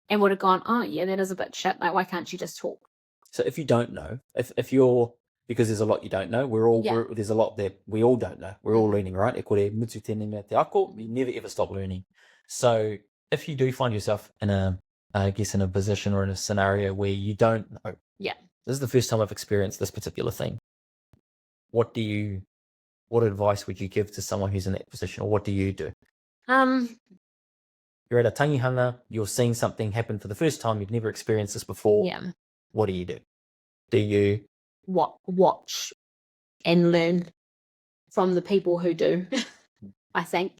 and would have gone, oh, yeah, that is a bit shit. Like, why can't you just talk? So if you don't know, if you're, because there's a lot you don't know, there's a lot that we all don't know. We're all learning, right? E kore mutu tēnei mea te ako, you never ever stop learning. So if you do find yourself in a position or in a scenario where you don't know, this is the first time I've experienced this particular thing. What advice would you give to someone who's in that position, or what do you do? You're at a tangihanga, you're seeing something happen for the first time, you've never experienced this before. Yeah. What do you do? Do you watch and learn from the people who do? I think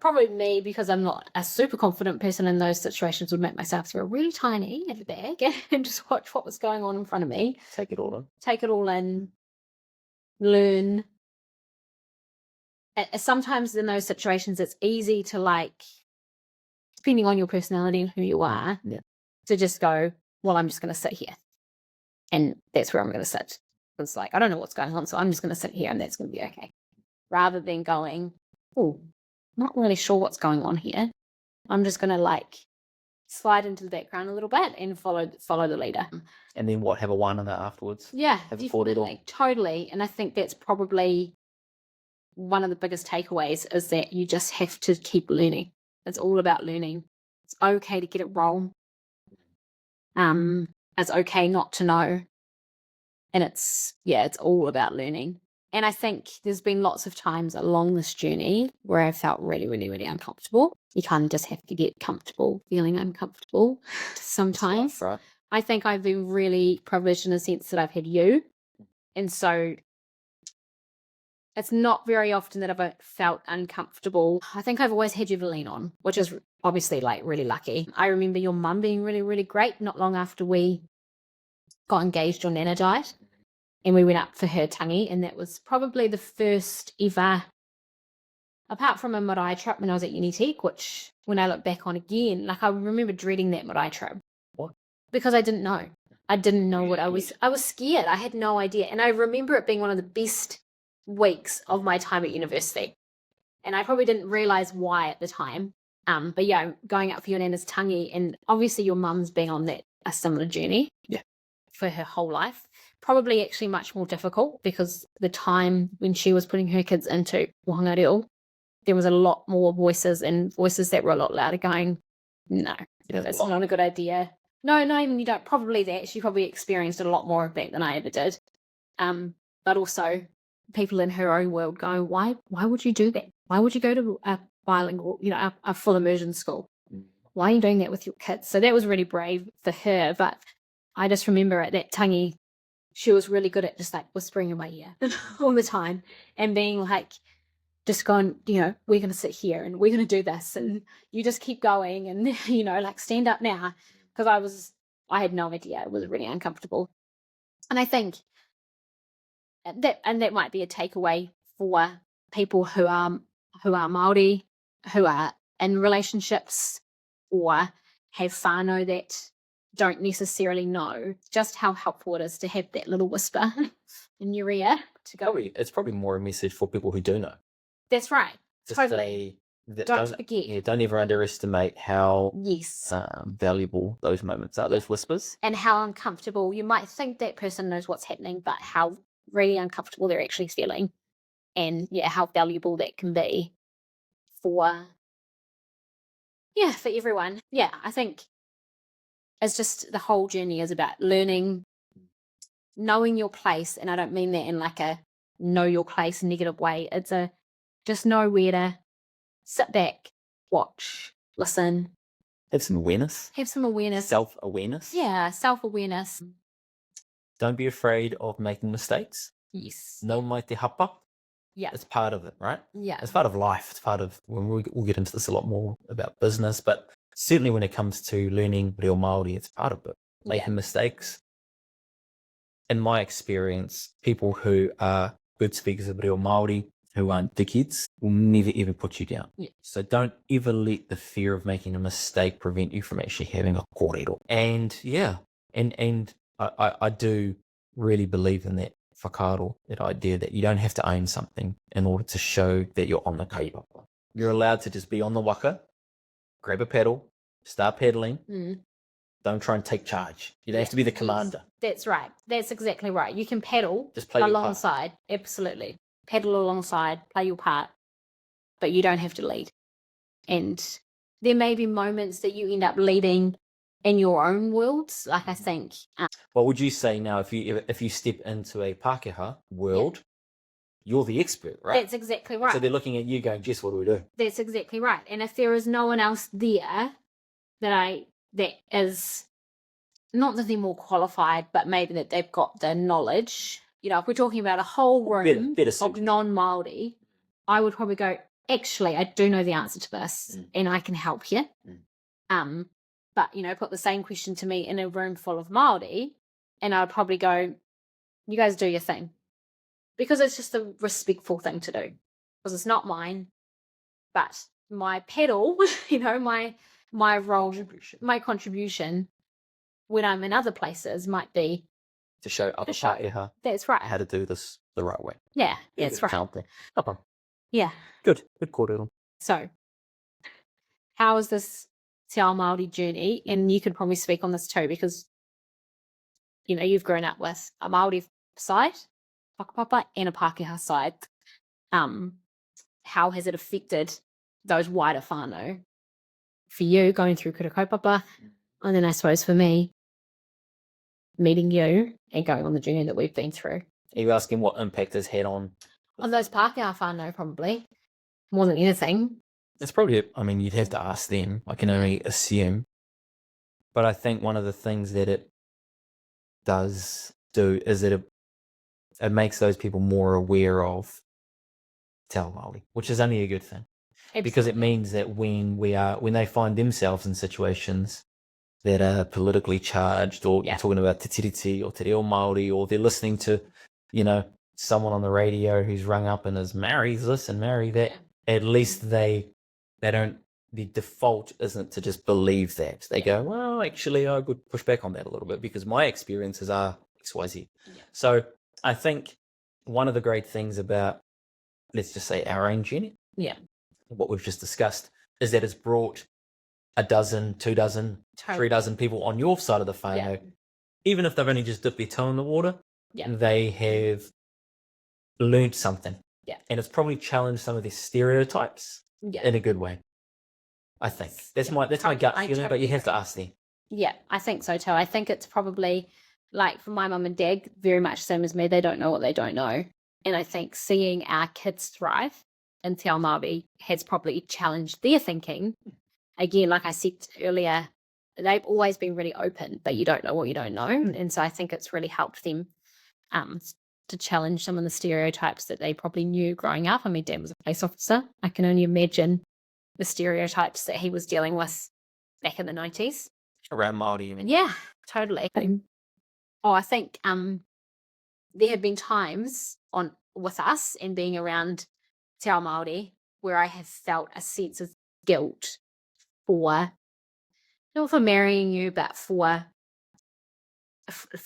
probably me, because I'm not a super confident person in those situations, would make myself throw a really tiny in the bag and just watch what was going on in front of me. Take it all in. Learn. Sometimes in those situations, it's easy to, depending on your personality and who you are, to just go, well, I'm just going to sit here. And that's where I'm going to sit. It's like, I don't know what's going on, so I'm just going to sit here and that's going to be okay. Rather than going, oh, not really sure what's going on here. I'm just going to slide into the background a little bit and follow the leader. And then have a wānanga afterwards? Yeah, have a kōrero. Totally. And I think that's probably one of the biggest takeaways, is that you just have to keep learning. It's all about learning. It's okay to get it wrong. It's okay not to know. And it's all about learning. And I think there's been lots of times along this journey where I felt really, really, really uncomfortable. You kind of just have to get comfortable feeling uncomfortable sometimes. Right. I think I've been really privileged in the sense that I've had you. And so it's not very often that I've felt uncomfortable. I think I've always had you to lean on, which is obviously really lucky. I remember your mum being really, really great not long after we got engaged on Nana diet. And we went up for her tangi, and that was probably the first ever, apart from a marae trip when I was at Unitec, which when I look back on again, I remember dreading that marae trip. What? Because I didn't know. I didn't know what I was scared. I had no idea. And I remember it being one of the best weeks of my time at university. And I probably didn't realize why at the time. But yeah, going up for your Nana's tangi, and obviously your mum's been on a similar journey. Yeah. For her whole life. Probably actually much more difficult, because the time when she was putting her kids into wahanga reo, there was a lot more voices, and voices that were a lot louder going, no, that's not a good idea. No, even you don't. Probably that. She probably experienced a lot more of that than I ever did. But also people in her own world going, why would you do that? Why would you go to a bilingual, a full immersion school? Why are you doing that with your kids? So that was really brave for her. But I just remember at that tangi, she was really good at just whispering in my ear all the time, and being just going, we're going to sit here and we're going to do this, and you just keep going, and stand up now, because I had no idea. It was really uncomfortable. And I think that might be a takeaway for people who are Māori, who are in relationships or have whānau that don't necessarily know just how helpful it is to have that little whisper in your ear to go. It's probably more a message for people who do know. That's right. to Totally. say that Don't forget. yeah, don't ever underestimate how Yes. valuable those moments are, those whispers. And how uncomfortable you might think that person knows what's happening, but how really uncomfortable they're actually feeling. And yeah, how valuable that can be for everyone. Yeah, I think it's just the whole journey is about learning, knowing your place. And I don't mean that in like a know your place negative way. It's a just know where to sit back, watch, listen, Have some awareness, have some awareness. self-awareness. Yeah, self-awareness. Don't be afraid of making mistakes. Yes. No mai te hapa. Yeah. It's part of it, right? Yeah. It's part of life. It's part of, we'll get into this a lot more about business, but certainly when it comes to learning reo Māori, it's part of it. Making mistakes. In my experience, people who are good speakers of reo Māori, who aren't dickheads, will never ever put you down. Yeah. So don't ever let the fear of making a mistake prevent you from actually having a kōrero. And yeah, and I do really believe in that whakaaro, that idea that you don't have to own something in order to show that you're on the kaupapa. You're allowed to just be on the waka, grab a paddle, start paddling. Don't try and take charge. You don't have to be the commander. That's right. That's exactly right. You can paddle Just play your part. alongside. Absolutely. Paddle alongside, play your part, but you don't have to lead. And there may be moments that you end up leading in your own worlds. Like I think. What would you say now if you step into a Pākehā world, you're the expert, right? That's exactly right. So they're looking at you going, Jess, what do we do? That's exactly right. And if there is no one else there that is not that they're more qualified, but maybe that they've got the knowledge. You know, if we're talking about a whole room Better of non-Māori, I would probably go, actually, I do know the answer to this and I can help you. But, you know, put the same question to me in a room full of Māori and I'd probably go, you guys do your thing. Because it's just a respectful thing to do. Because it's not mine, but my pedal, you know, my role, my contribution when I'm in other places might be to show other Pākehā that's right how to do this the right way. Yeah, that's right. Okay. Yeah. Good kōrero. So, how is this Te Ao Māori journey? And you could probably speak on this too, because you know you've grown up with a Māori side, whakapapa, and a Pākehā side. How has it affected those wider whānau? For you, going through kura kaupapa, and then I suppose for me, meeting you and going on the journey that we've been through. Are you asking what impact it's had on those Pākehā whānau, probably more than anything? It's probably, I mean, you'd have to ask them. I can only assume. But I think one of the things that it does do is that it makes those people more aware of Te Ao Māori, which is only a good thing. Absolutely. Because it means that when they find themselves in situations that are politically charged, or talking about te tiriti or te reo Māori, or they're listening to, you know, someone on the radio who's rung up and is marry this and marry that, at least they don't, the default isn't to just believe that. They go, well, actually, I could push back on that a little bit because my experiences are XYZ. So I think one of the great things about, let's just say, our own journey, what we've just discussed, is that it's brought a dozen, 2 dozen, 3 dozen people on your side of the whānau, even if they've only just dipped their toe in the water, they have learned something. And it's probably challenged some of their stereotypes in a good way. I think. That's my gut feeling, but you have to ask them. Yeah, I think so too. I think it's probably, like, for my mum and dad, very much same as me, they don't know what they don't know. And I think seeing our kids thrive in Te Ao Māori has probably challenged their thinking. Again, like I said earlier, they've always been really open, but you don't know what you don't know. And so I think it's really helped them to challenge some of the stereotypes that they probably knew growing up. I mean, Dad was a police officer. I can only imagine the stereotypes that he was dealing with back in the 90s. Around Māori, you mean? Yeah, totally. I think there have been times with us and being around Te Ao Māori where I have felt a sense of guilt for, not for marrying you, but for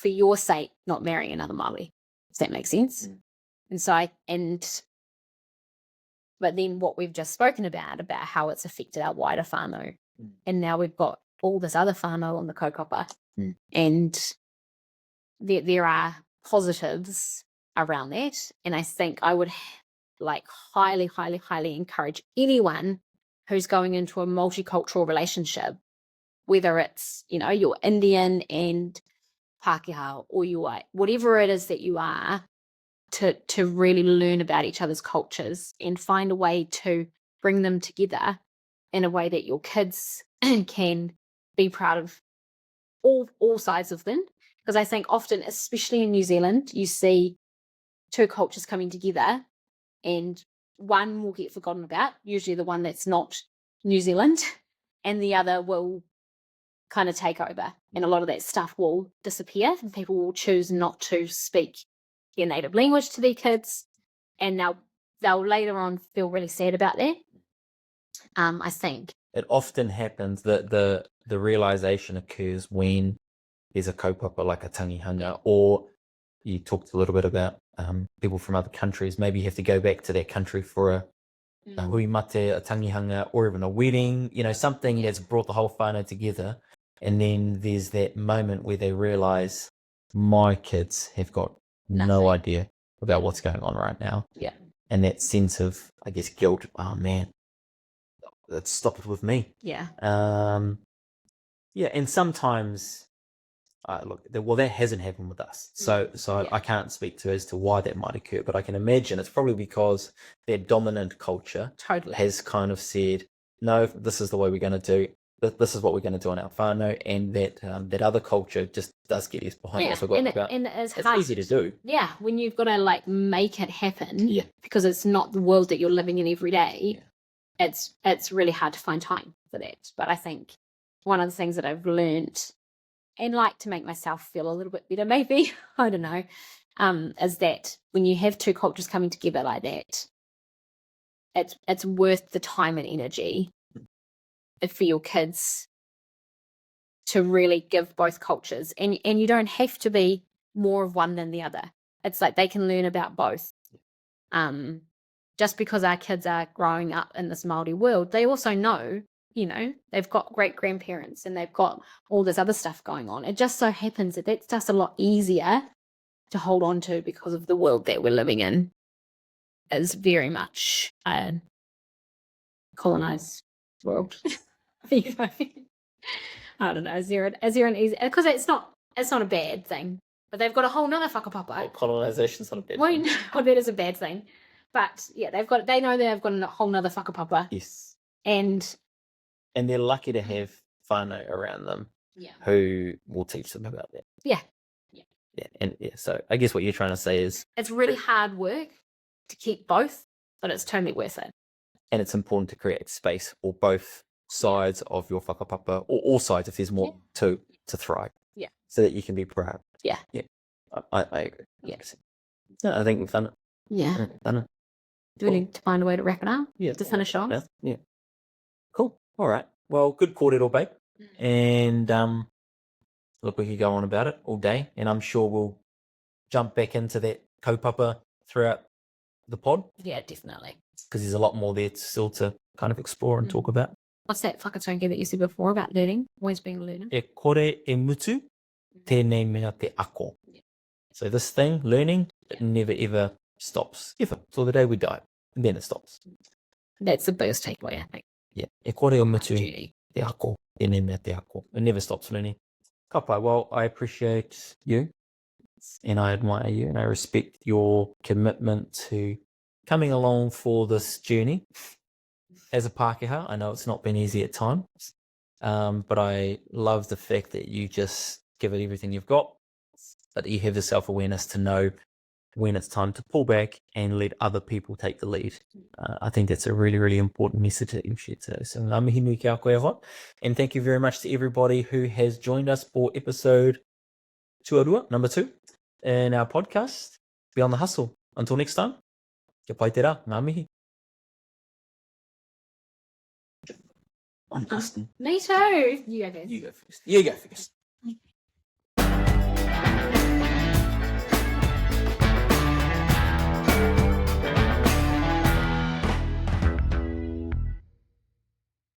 your sake not marrying another Māori. Does that make sense? And so But then what we've just spoken about how it's affected our wider whānau. And now we've got all this other whānau on the kaupapa. And there are positives around that. And I think I would like highly, highly, highly encourage anyone who's going into a multicultural relationship, whether it's, you know, you're Indian and Pākehā or you're white, whatever it is that you are, to really learn about each other's cultures and find a way to bring them together in a way that your kids can be proud of all sides of them. Because I think often, especially in New Zealand, you see two cultures coming together and one will get forgotten about, usually the one that's not New Zealand, and the other will kind of take over. And a lot of that stuff will disappear and people will choose not to speak their native language to their kids. And now they'll later on feel really sad about that. I think. It often happens that the realization occurs when there's a kaupapa like a tangihanga, or you talked a little bit about people from other countries. Maybe you have to go back to their country for a hui mate, a tangihanga, or even a wedding, you know, something that's brought the whole whānau together. And then there's that moment where they realize my kids have got no idea about what's going on right now. Yeah. And that sense of, I guess, guilt. Oh man, it stopped with me. Yeah. Yeah. And sometimes, look, well, that hasn't happened with us. So I can't speak to as to why that might occur, but I can imagine it's probably because their dominant culture has kind of said, no, this is the way we're going to do. This is what we're going to do on our whānau, and that other culture just does get us behind. And it's hard. Easy to do. Yeah, when you've got to like make it happen, because it's not the world that you're living in every day. Yeah. It's really hard to find time for that. But I think one of the things that I've learned and like to make myself feel a little bit better, maybe, I don't know, is that when you have two cultures coming together like that, it's worth the time and energy for your kids to really give both cultures. And you don't have to be more of one than the other. It's like they can learn about both. Just because our kids are growing up in this Māori world, they also know, you know, they've got great grandparents and they've got all this other stuff going on. It just so happens that that's just a lot easier to hold on to because of the world that we're living in is very much a colonized world. I don't know. Is there an easy, because it's not a bad thing, but they've got a whole nother whakapapa. Well, colonization's not a bad thing. Well, that is a bad thing, but yeah, they know they've got a whole nother whakapapa. Yes, and they're lucky to have whānau around them. Yeah, who will teach them about that. Yeah. And so I guess what you're trying to say is it's really hard work to keep both, but it's totally worth it. And it's important to create space for both sides of your whakapapa, or all sides if there's more to thrive. Yeah. So that you can be proud. Yeah. Yeah. I agree. Yeah. No, I think we've done it. Yeah. Done it. Do we need to find a way to wrap it up? Yeah. To finish off? Yeah. Cool. All right. Well, good kōrero, babe. And look, we could go on about it all day, and I'm sure we'll jump back into that kaupapa throughout the pod. Yeah, definitely. Because there's a lot more there still to kind of explore and talk about. What's that whakatongi that you said before about learning? Always being a learner. E kore e mutu, tēnei mea te ako. So this thing, learning, it never ever stops. Ever. Till the day we die. And then it stops. That's the biggest takeaway, I think. Yeah. E kore o mutu, te ako, tēnei mea te ako. It never stops learning. Ka pai, well, I appreciate you. And I admire you. And I respect your commitment to coming along for this journey. As a Pākehā, I know it's not been easy at times, but I love the fact that you just give it everything you've got, but you have the self-awareness to know when it's time to pull back and let other people take the lead. I think that's a really, really important message that you shared today. So ngā mihi nui kia koe awa. And thank you very much to everybody who has joined us for episode 2 number 2 in our podcast. Be on the hustle. Until next time, kia pai te rā, ngā mihi. I'm Dustin. Me too. You go first. You go first.